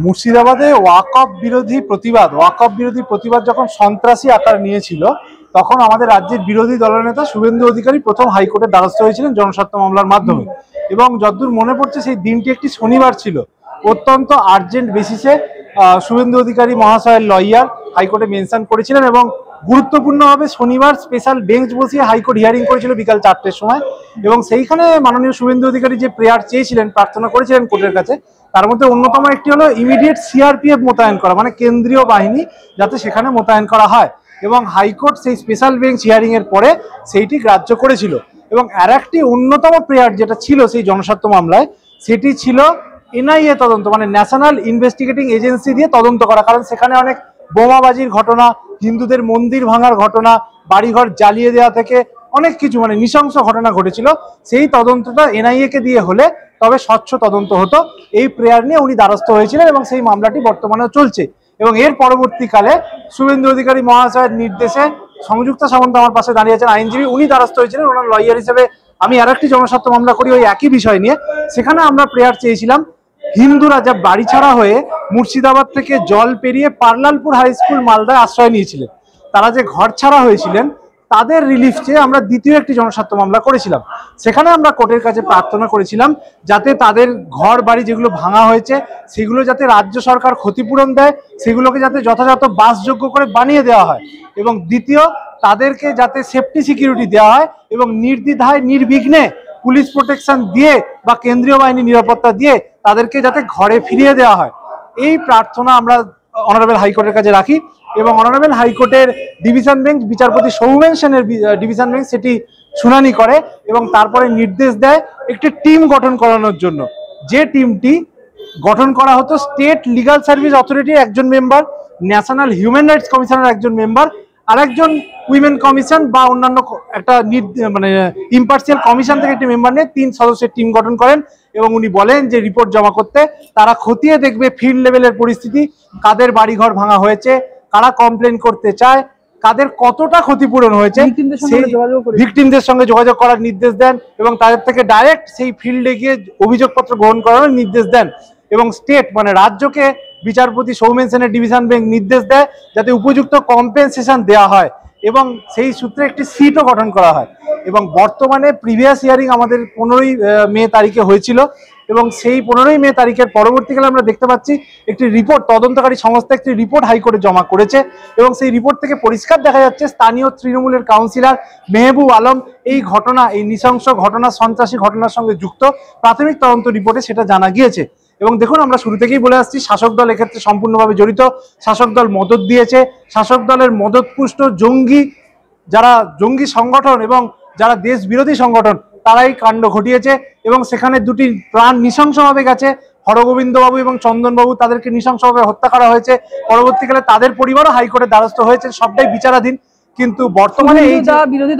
মুর্শিদাবাদে ওয়াকফ বিরোধী প্রতিবাদ যখন সন্ত্রাসী আকার নিয়েছিল, তখন আমাদের রাজ্যের বিরোধী দলনেতা শুভেন্দু অধিকারী প্রথম হাইকোর্টের দ্বারস্থ হয়েছিলেন জনস্বার্থ মামলার মাধ্যমে। এবং যতদূর মনে পড়ছে সেই দিনটি একটি শনিবার ছিল। অত্যন্ত আর্জেন্ট বেসিসে শুভেন্দু অধিকারী মহাশয়ের লয়ার হাইকোর্টে মেনশন করেছিলেন এবং গুরুত্বপূর্ণভাবে শনিবার স্পেশাল বেঞ্চ বসিয়ে হাইকোর্ট হিয়ারিং করেছিল বিকাল 4টের সময়। এবং সেইখানে মাননীয় শুভেন্দু অধিকারী যে প্রেয়ার চেয়েছিলেন, প্রার্থনা করেছিলেন কোর্টের কাছে, তার মধ্যে অন্যতম একটি হলো ইমিডিয়েট সিআরপিএফ মোতায়েন করা, মানে কেন্দ্রীয় বাহিনী যাতে সেখানে মোতায়েন করা হয়। এবং হাইকোর্ট সেই স্পেশাল বেঞ্চ হিয়ারিং এর পরে সেইটি গ্রাহ্য করেছিল। এবং আর একটি অন্যতম প্রেয়ার যেটা ছিল সেই জনস্বার্থ মামলায়, সেটি ছিল এনআইএ তদন্ত, মানে ন্যাশনাল ইনভেস্টিগেটিং এজেন্সি দিয়ে তদন্ত করা। কারণ সেখানে অনেক বোমাবাজির ঘটনা, হিন্দুদের মন্দির ভাঙার ঘটনা, বাড়িঘর জ্বালিয়ে দেওয়া থেকে অনেক কিছু, মানে নৃশংস ঘটনা ঘটেছিল। সেই তদন্তটা এনআইএ কে দিয়ে হলে তবে স্বচ্ছ তদন্ত হতো। এই প্রেয়ার নিয়ে উনি দ্বারস্থ হয়েছিলেন এবং সেই মামলাটি বর্তমানেও চলছে। এবং এর পরবর্তীকালে শুভেন্দু অধিকারী মহাশয়ের নির্দেশে সংযুক্তা সামন্ত আমার পাশে দাঁড়িয়ে আছেন আইনজীবী, উনি দ্বারস্থ হয়েছিলেন। ওনার লয়ার হিসেবে আমি আর একটি জনস্বার্থ মামলা করি ওই একই বিষয় নিয়ে। সেখানে আমরা প্রেয়ার চেয়েছিলাম হিন্দুরা যা বাড়ি ছাড়া হয়ে মুর্শিদাবাদ থেকে জল পেরিয়ে পার্লালপুর হাই স্কুল মালদায় আশ্রয় নিয়েছিলেন, তারা যে ঘর ছাড়া হয়েছিলেন তাদের রিলিফ চেয়ে আমরা দ্বিতীয় একটি জনস্বার্থ মামলা করেছিলাম। সেখানে আমরা কোর্টের কাছে প্রার্থনা করেছিলাম যাতে তাদের ঘর বাড়ি যেগুলো ভাঙা হয়েছে সেগুলো যাতে রাজ্য সরকার ক্ষতিপূরণ দেয়, সেগুলোকে যাতে যথাযথ বাসযোগ্য করে বানিয়ে দেওয়া হয়। এবং দ্বিতীয়, তাদেরকে যাতে সেফটি সিকিউরিটি দেওয়া হয় এবং নির্দ্বিধায় নির্বিঘ্নে পুলিশ প্রোটেকশন দিয়ে বা কেন্দ্রীয় বাহিনী নিরাপত্তা দিয়ে তাদেরকে যাতে ঘরে ফিরিয়ে দেওয়া হয়। এই প্রার্থনা আমরা অনারেবল হাইকোর্টের কাছে রাখি এবং অনারেবল হাইকোর্টের ডিভিশন বেঞ্চ, বিচারপতি সৌমেন সেনের ডিভিশন বেঞ্চ সেটি শুনানি করে এবং তারপরে নির্দেশ দেয় একটি টিম গঠন করানোর জন্য। যে টিমটি গঠন করা হতো স্টেট লিগাল সার্ভিস অথরিটির একজন মেম্বার, ন্যাশনাল হিউম্যান রাইটস কমিশনের একজন মেম্বার, আরেকজন উইমেন কমিশন বা অন্যান্য একটা মানে ইম্পার্সিয়াল কমিশন থেকে একটি মেম্বার নিয়ে 3 সদস্যের টিম গঠন করেন। এবং উনি বলেন যে রিপোর্ট জমা করতে তারা খতিয়ে দেখবে ফিল্ড লেভেলের পরিস্থিতি, কাদের বাড়িঘর ভাঙা হয়েছে, কারা কমপ্লেন করতে চায়, কাদের কতটা ক্ষতিপূরণ হয়েছে, ভিকটিমদের সঙ্গে যোগাযোগ করার নির্দেশ দেন এবং তাদের থেকে ডাইরেক্ট সেই ফিল্ডে গিয়ে অভিযোগপত্র গ্রহণ করার নির্দেশ দেন। এবং স্টেট মানে রাজ্যকে বিচারপতি সৌমেন সেনের ডিভিশন বেঞ্চ নির্দেশ দেয় যাতে উপযুক্ত কম্পেনসেশন দেওয়া হয় এবং সেই সূত্রে একটি সিটও গঠন করা হয়। এবং বর্তমানে প্রিভিয়াস হিয়ারিং আমাদের 15ই মে তারিখে হয়েছিল এবং সেই 15ই মে তারিখের পরবর্তীকালে আমরা দেখতে পাচ্ছি একটি রিপোর্ট, তদন্তকারী সংস্থা একটি রিপোর্ট হাইকোর্টে জমা করেছে এবং সেই রিপোর্ট থেকে পরিষ্কার দেখা যাচ্ছে স্থানীয় তৃণমূলের কাউন্সিলর মেহবুব আলম এই ঘটনা, এই নৃশংস ঘটনা, সন্ত্রাসী ঘটনার সঙ্গে যুক্ত। প্রাথমিক তদন্ত রিপোর্টে সেটা জানা গিয়েছে। এবং দেখুন, আমরা শুরু থেকেই বলে আসছি শাসক দল এক্ষেত্রে সম্পূর্ণভাবে জড়িত। শাসক দল মদত দিয়েছে, শাসক দলের মদতপুষ্ট যারা জঙ্গি সংগঠন এবং যারা দেশ বিরোধী সংগঠন তারাই কাণ্ড ঘটিয়েছে। এবং সেখানে দুটি প্রাণ নৃশংসভাবে গেছে, হরগোবিন্দ বাবু এবং চন্দন বাবু, তাদেরকে নৃশংসভাবে হত্যা করা হয়েছে। পরবর্তীকালে তাদের পরিবারও হাইকোর্টের দ্বারস্থ হয়েছে, সবটাই বিচারাধীন। কিন্তু বর্তমানে এই বিরোধী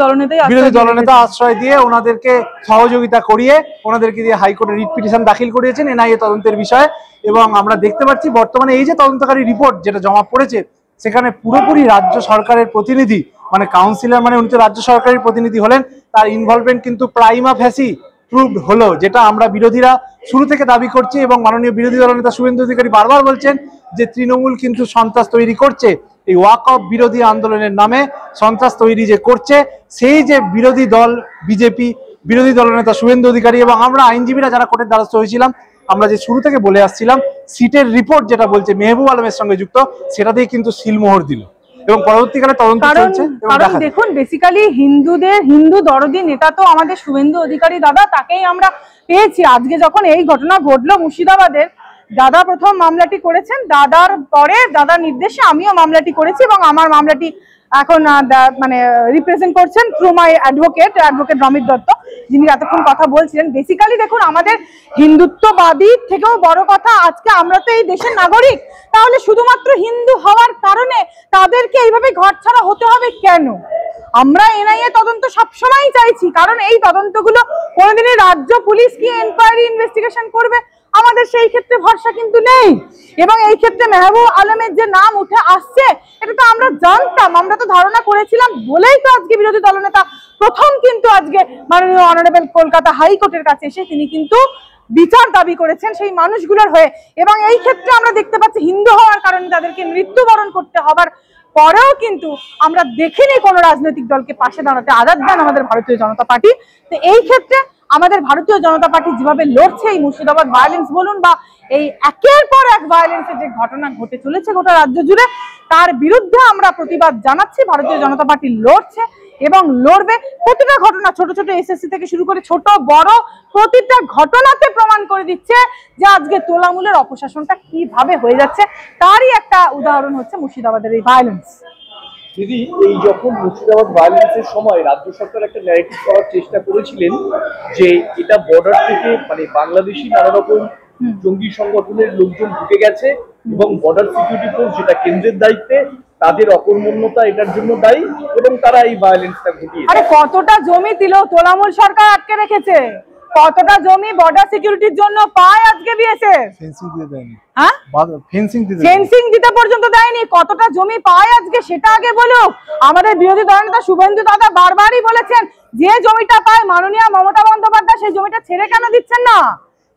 দলনেতা আশ্রয় দিয়ে ওনাদেরকে সহযোগিতা করিয়ে ওনাদেরকে দিয়ে হাইকোর্টে রিট পিটিশন দাখিল করিয়েছেন এনআইএ তদন্তের বিষয়ে। এবং আমরা দেখতে পাচ্ছি বর্তমানে এই যে তদন্তকারী রিপোর্ট যেটা জমা পড়েছে, সেখানে পুরোপুরি রাজ্য সরকারের প্রতিনিধি, মানে কাউন্সিলর, মানে উনি তো রাজ্য সরকারের প্রতিনিধি হলেন, তার ইনভলভমেন্ট কিন্তু প্রাইমা ফেসি প্রুভড হলো, যেটা আমরা বিরোধীরা শুরু থেকে দাবি করছি। এবং মাননীয় বিরোধী দলনেতা শুভেন্দু অধিকারী বারবার বলছেন যে তৃণমূল কিন্তু সন্ত্রাস তৈরি করছে, এই ওয়াকফ বিরোধী আন্দোলনের নামে সন্ত্রাস তৈরি যে করছে, সেই যে বিরোধী দল বিজেপি, বিরোধী দলনেতা শুভেন্দু অধিকারী এবং আমরা আইনজীবীরা যারা কোর্টের দ্বারস্থ হয়েছিলাম, আমরা যে শুরু থেকে বলে আসছিলাম সিটের রিপোর্ট যেটা বলছে মেহবুব আলমের সঙ্গে যুক্ত, সেটা দিয়ে কিন্তু সিলমোহর দিল এবং পরবর্তীকালে তদন্ত চলছে। কারণ দেখুন, বেসিক্যালি হিন্দু দরদি নেতা তো আমাদের শুভেন্দু অধিকারী দাদা, তাকেই আমরা পেয়েছি। আজকে যখন এই ঘটনা ঘটলো মুর্শিদাবাদের, দাদা প্রথম মামলাটি করেছেন, দাদার পরে দাদার নির্দেশে আমিও মামলাটি করেছি এবং আমার মামলাটি এখন মানে রিপ্রেজেন্ট করছেন থ্রু মাই অ্যাডভোকেট রমিত দত্ত, যিনি এতক্ষণ কথা বলছিলেন। বেসিক্যালি দেখুন, আমাদের হিন্দুত্ববাদী থেকেও বড় কথা, আজকে আমরা তো এই দেশের নাগরিক, তাহলে শুধুমাত্র হিন্দু হওয়ার কারণে তাদেরকে এইভাবে ঘর ছাড়া হতে হবে কেন? আমরা এনআইএ তদন্ত সবসময় চাইছি, কারণ এই তদন্তগুলো কোনোদিনই রাজ্য পুলিশ কি এনকোয়ারি ইনভেস্টিগেশন করবে আমাদের সেই ক্ষেত্রে ভরসা কিন্তু নেই। এবং এই ক্ষেত্রে মেহবুব আলমের যে নাম উঠে আসছে, এটা তো আমরা জানতাম, আমরা তো ধারণা করেছিলাম বলেই তো আজকে বিরোধী দলনেতা প্রথম কিন্তু আজকে মাননীয় অনারেবল কলকাতা হাইকোর্টের কাছে এসে তিনি কিন্তু বিচার দাবি করেছেন সেই মানুষগুলোর হয়ে। এবং এই ক্ষেত্রে আমরা দেখতে পাচ্ছি হিন্দু হওয়ার কারণে তাদেরকে মৃত্যুবরণ করতে হবার পরেও কিন্তু আমরা দেখিনি কোনো রাজনৈতিক দলকে পাশে দাঁড়াতে আদার দেন আমাদের ভারতীয় জনতা পার্টি। তো এই ক্ষেত্রে আমাদের ভারতীয় জনতা পার্টি যেভাবে লড়ছে এই মুর্শিদাবাদ ভায়োলেন্স বলুন বা এই একের পর এক ভায়োলেন্সের যে ঘটনা ঘটে চলেছে গোটা রাজ্য জুড়ে, তার বিরুদ্ধে আমরা প্রতিবাদ জানাচ্ছি। ভারতীয় জনতা পার্টি লড়ছে এবং লড়বে। প্রতিটা ঘটনা, ছোট ছোট এসএসসি থেকে শুরু করে ছোট বড় প্রতিটা ঘটনাতে প্রমাণ করে দিচ্ছে যে আজকে তোলামূলের অপশাসনটা কিভাবে হয়ে যাচ্ছে, তারই একটা উদাহরণ হচ্ছে মুর্শিদাবাদের এই ভায়োলেন্স। দিদি, এই যখন মুর্শিদাবাদ ভায়োলেন্সের সময় রাজ্য সরকার একটা ন্যারেটিভ করার চেষ্টা করেছিলেন যে এটা বর্ডার থেকে মানে বাংলাদেশি নানা রকম জঙ্গি সংগঠনের লোকজন ঢুকে গেছে এবং বর্ডার সিকিউরিটি ফোর্স যেটা কেন্দ্রের দায়িত্বে তাদের অকর্মণ্যতা এটার জন্য দায়ী এবং তারা এই ভায়োলেন্সটা ঘটিয়েছে। আরে কতটা জমি তোলামূল সরকার আটকে রেখেছে, কতটা জমি বর্ডার সিকিউরিটির জন্য পায় আজকে বিএসএফ। হ্যাঁ, ফেন্সিং দিতে পর্যন্ত দেয়নি। কতটা জমি পায় আজকে সেটা আগে বলুক। আমাদের বিরোধী দলনেতা শুভেন্দু দাদা বারবারই বলেছেন যে জমিটা পায় মাননীয় মমতা বন্দ্যোপাধ্যায় সেই জমিটা ছেড়ে কেন দিচ্ছেন না?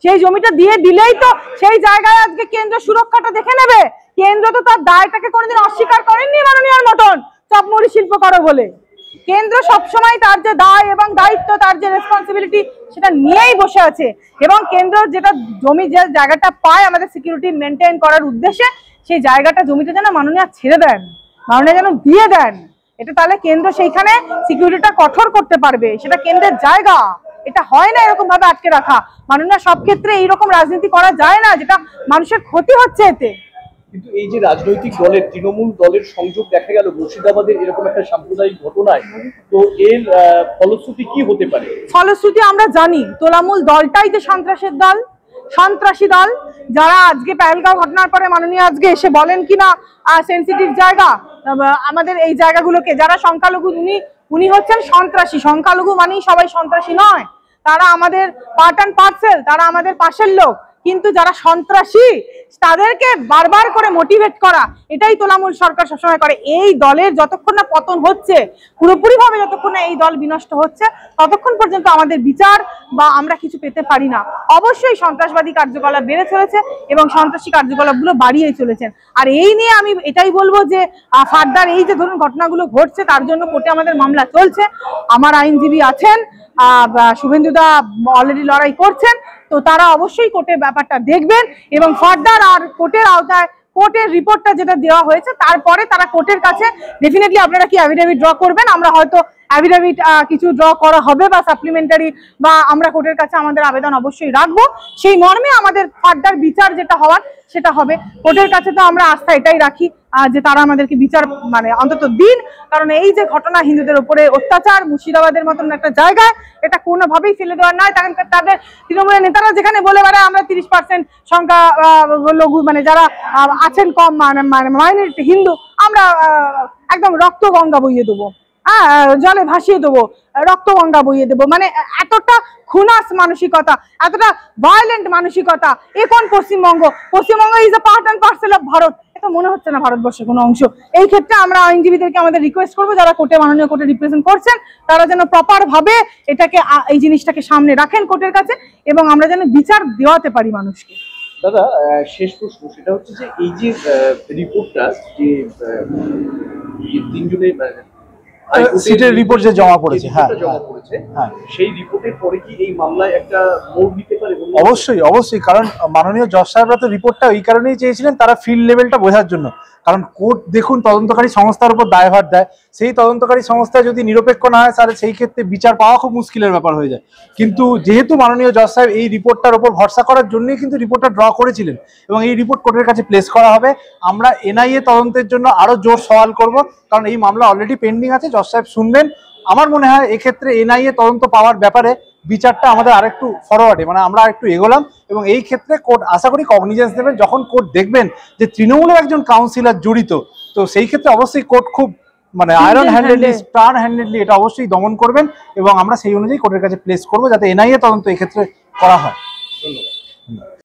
সেই জমিটা দিয়ে দিলেই তো সেই জায়গায় আজকে কেন্দ্র সুরক্ষাটা দেখে নেবে। কেন্দ্র তো তার দায়টাকে কোনোদিন অস্বীকার করেননি মাননীয়ার মতন চপমুড়ি শিল্প করো বলে। কেন্দ্র সবসময় তার যে দায় এবং দায়িত্ব, তার যে রেসপন্সিবিলিটি সেটা নিয়েই বসে আছে। এবং কেন্দ্র যেটা জমি যে জায়গাটা পায় আমাদের সিকিউরিটি মেনটেন করার উদ্দেশ্যে, সেই জায়গাটা জমিটা যেন মাননীয়া ছেড়ে দেন, মাননীয়া যেন দিয়ে দেন। এটা তাহলে কেন্দ্র সেইখানে সিকিউরিটিটা কঠোর করতে পারবে, সেটা কেন্দ্রের জায়গা। এটা হয় না এরকম ভাবে আটকে রাখা। মাননীয়া সব ক্ষেত্রে এইরকম রাজনীতি করা যায় না যেটা মানুষের ক্ষতি হচ্ছে এতে। কিন্তু এই যে রাজনৈতিক দলের তৃণমূল দলের সংযোগ দেখা গেল মুর্শিদাবাদের এরকম একটা সাম্প্রদায়িক ঘটনায়, তো এর ফলশ্রুতি কি হতে পারে? ফলশ্রুতি আমরা জানি তোলামূল দলটাই যে সন্ত্রাসের দল, সন্ত্রাসী দল। যারা আজকে পেহেলগাঁও ঘটনার পরে মাননীয় আজকে এসে বলেন কিনা সেন্সিটিভ জায়গা আমাদের এই জায়গাগুলোকে, যারা সংখ্যালঘু উনি হচ্ছেন সন্ত্রাসী। সংখ্যালঘু মানেই সবাই সন্ত্রাসী নয়, তারা আমাদের পার্ট অ্যান্ড পার্সেল, তারা আমাদের পাশের লোক। কিন্তু যারা সন্ত্রাসী তাদেরকে বারবার করে মোটিভেট করা, এটাই তোলামূল সরকার সবসময় করে। এই দলের যতক্ষণ না পতন হচ্ছে, পুরোপুরি ভাবে যতক্ষণ না এই দল বিনষ্ট হচ্ছে, ততক্ষণ পর্যন্ত আমাদের বিচার বা আমরা কিছু পেতে পারি না। অবশ্যই সন্ত্রাসবাদী কার্যকলাপ বেড়ে চলেছে এবং সন্ত্রাসী কার্যকলাপগুলো বাড়িয়েই চলেছেন। আর এই নিয়ে আমি এটাই বলবো যে ফার্দার এই যে ধরুন ঘটনাগুলো ঘটছে তার জন্য কোর্টে আমাদের মামলা চলছে। আমার আইনজীবী আছেন, শুভেন্দুদা অলরেডি লড়াই করছেন, তো তারা অবশ্যই কোর্টের ব্যাপারটা দেখবেন এবং ফার্দার আর কোর্টের আওতায় কোর্টের রিপোর্টটা যেটা দেওয়া হয়েছে তারপরে তারা কোর্টের কাছে ডেফিনেটলি আপনারা কি অ্যাফিডেভিট ড্র করবেন, আমরা হয়তো অ্যাফিডেভিট কিছু ড্র করা হবে বা সাপ্লিমেন্টারি বা আমরা কোর্টের কাছে আমাদের আবেদন অবশ্যই রাখবো। সেই মর্মে আমাদের ফার্দার বিচার যেটা হওয়ার সেটা হবে। কোর্টের কাছে তো আমরা আস্থা এটাই রাখি যে তারা আমাদেরকে বিচার মানে অন্তত দিন। কারণ এই যে ঘটনা হিন্দুদের উপরে অত্যাচার মুর্শিদাবাদের মতন একটা জায়গায়, এটা কোনোভাবেই ফেলে দেওয়ার নয়। তাদের তৃণমূলের নেতারা যেখানে বলে বেড়ায় আমরা 30% সংখ্যা লঘু মানে যারা আছেন কম মানে মাইনরিটি হিন্দু, আমরা একদম রক্ত গঙ্গা বইয়ে দেবো, জলে ভাসিয়ে দেবো, রক্ত গঙ্গা বইয়ে দেবো, মানে এতটা খুনাস মানসিকতা, এতটা ভায়োলেন্ট মানসিকতা। এ কোন Paschimbanga? Paschimbanga is a part and parcel of Bharat. এটা মনে হচ্ছে না ভারতবর্ষের কোনো অংশ। এই ক্ষেত্রে আমরা আইনজীবীদেরকে আমাদের রিকোয়েস্ট করবো, যারা কোর্টে মাননীয় কোর্টে রিপ্রেজেন্ট করছেন, তারা যেন প্রপার ভাবে এটাকে এই জিনিসটাকে সামনে রাখেন কোর্টের কাছে এবং আমরা যেন বিচার দেওয়াতে পারি মানুষকে। দাদা, শেষ প্রশ্ন সেটা হচ্ছে যে এই যে রিপোর্টটা যে তিনজনের সিটের রিপোর্ট যে জমা পড়েছে, সেই রিপোর্টের পরে কি এই মামলায় একটা মোড় নিতে পারে? অবশ্যই অবশ্যই, কারণ মাননীয় জজ সাহেবরা তো রিপোর্টটা এই কারণেই চেয়েছিলেন, তারা ফিল্ড লেভেলটা বোঝার জন্য। কারণ কোর্ট দেখুন তদন্তকারী সংস্থার উপর দায়ভার দেয়, সেই তদন্তকারী সংস্থা যদি নিরপেক্ষ না হয় তাহলে সেই ক্ষেত্রে বিচার পাওয়া খুব মুশকিলের ব্যাপার হয়ে যায়। কিন্তু যেহেতু মাননীয় জজ সাহেব এই রিপোর্টটার উপর ভরসা করার জন্যই কিন্তু রিপোর্টটা ড্র করেছিলেন এবং এই রিপোর্ট কোর্টের কাছে প্লেস করা হবে। আমরা এনআইএ তদন্তের জন্য আরো জোর সওয়াল করব, কারণ এই মামলা অলরেডি পেন্ডিং আছে, জজ সাহেব শুনবেন। আমার মনে হয় এক্ষেত্রে এনআইএ তদন্ত পাওয়ার ব্যাপারে বিচারটা আমাদের আরেকটু ফরওয়ার্ডে, মানে আমরা আরেকটু এগোলাম এবং এই ক্ষেত্রে কোর্ট আশা করি কগনিজেন্স দেবেন। যখন কোর্ট দেখবেন যে তৃণমূলের একজন কাউন্সিলর জড়িত, তো সেই ক্ষেত্রে অবশ্যই কোর্ট খুব মানে আয়রন হ্যান্ডেডলি, স্টার হ্যান্ডেডলি এটা অবশ্যই দমন করবেন এবং আমরা সেই অনুযায়ী কোর্টের কাছে প্লেস করবো যাতে এনআইএ তদন্ত এক্ষেত্রে করা হয়। ধন্যবাদ।